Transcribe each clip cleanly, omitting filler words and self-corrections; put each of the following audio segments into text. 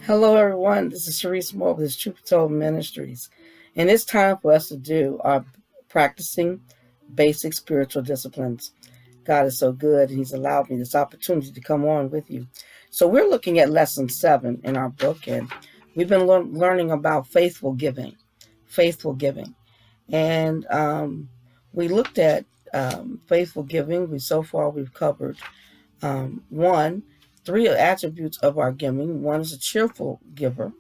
Hello, everyone. This is Sharice Moore with cheerful Ministries, and it's time for us to do our practicing basic spiritual disciplines. God is so good, and He's allowed me this opportunity to come on with you. So we're looking at lesson 7 in our book, and we've been learning about faithful giving, and we looked at faithful giving. We've covered one, three attributes of our giving. One is a cheerful giver.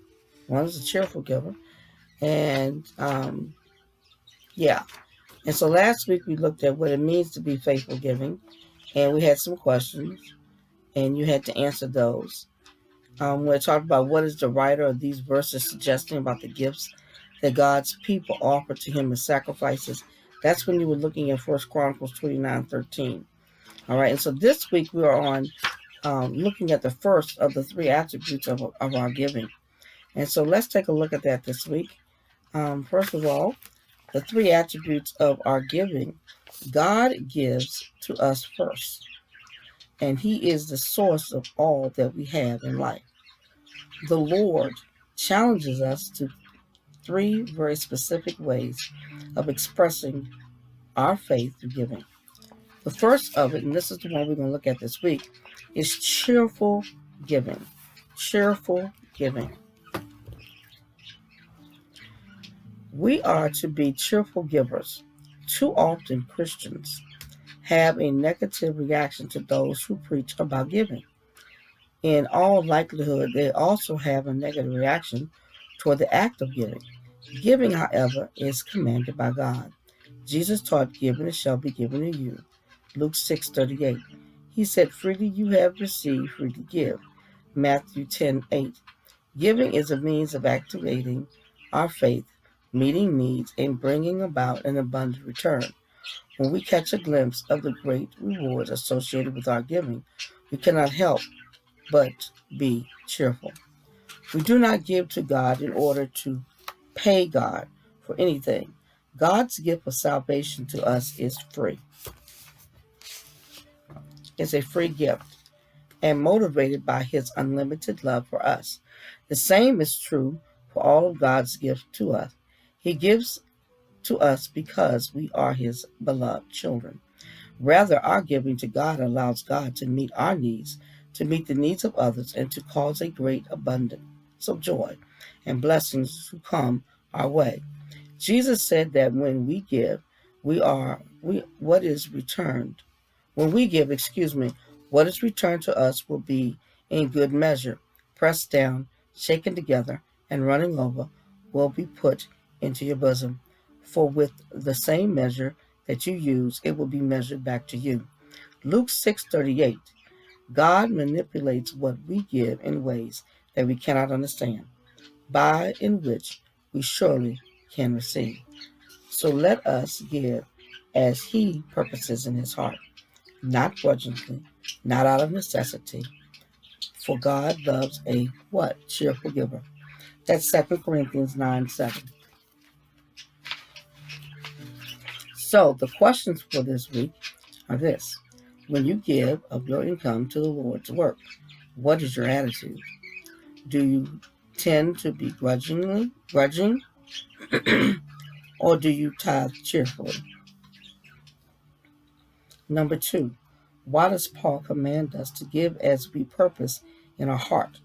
And yeah. And so last week we looked at what it means to be faithful giving, and we had some questions, and you had to answer those. We talked about what is the writer of these verses suggesting about the gifts that God's people offer to Him as sacrifices. That's when you were looking at 1 Chronicles 29:13. All right, and so this week we are on looking at the first of the three attributes of our giving. And so let's take a look at that this week. First of all, the three attributes of our giving. God gives to us first, and He is the source of all that we have in life. The Lord challenges us to three very specific ways of expressing our faith through giving. The first of it, and this is the one we're going to look at this week, is cheerful giving. Cheerful giving. We are to be cheerful givers. Too often, Christians have a negative reaction to those who preach about giving. In all likelihood, they also have a negative reaction toward the act of giving. Giving, however, is commanded by God. Jesus taught, "Given it shall be given to you." Luke 6:38. He said, "Freely you have received, freely give." Matthew 10:8. Giving is a means of activating our faith, meeting needs, and bringing about an abundant return. When we catch a glimpse of the great rewards associated with our giving, we cannot help but be cheerful. We do not give to God in order to pay God for anything. God's gift of salvation to us is free. It's a free gift and motivated by His unlimited love for us. The same is true for all of God's gifts to us. He gives to us because we are His beloved children. Rather, our giving to God allows God to meet our needs, to meet the needs of others, and to cause a great abundance of joy and blessings to come our way. Jesus said that when we give, what is returned. When we give, what is returned to us will be in good measure, pressed down, shaken together, and running over, will be put into your bosom. For with the same measure that you use, it will be measured back to you. Luke 6:38. God manipulates what we give in ways that we cannot understand, by in which we surely can receive. So let us give as He purposes in His heart, not grudgingly, not out of necessity. For God loves a what? Cheerful giver. That's 2 Corinthians 9:7. So the questions for this week are this. When you give of your income to the Lord's work, what is your attitude? Do you tend to be grudging, or do you tithe cheerfully? Number 2, why does Paul command us to give as we purpose in our heart?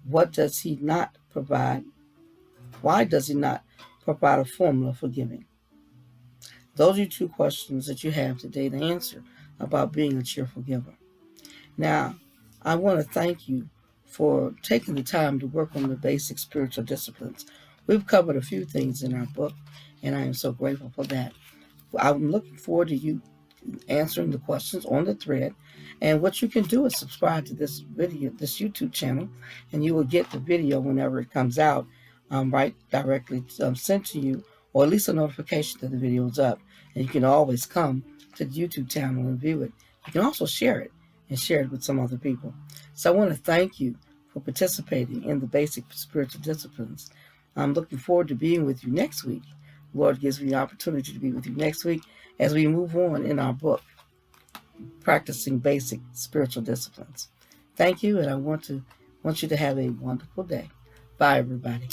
What does he not provide? Why does he not provide a formula for giving? Those are 2 questions that you have today to answer about being a cheerful giver. Now, I want to thank you for taking the time to work on the basic spiritual disciplines. We've covered a few things in our book, and I am so grateful for that. I'm looking forward to you answering the questions on the thread. And what you can do is subscribe to this YouTube channel, and you will get the video whenever it comes out, right directly sent to you, or at least a notification that the video is up. And you can always come to the YouTube channel and view it. You can also share it and share it with some other people. So I want to thank you for participating in the basic spiritual disciplines. I'm looking forward to being with you next week. Lord gives me the opportunity to be with you next week as we move on in our book, Practicing Basic Spiritual Disciplines. Thank you, and I want you to have a wonderful day. Bye, everybody.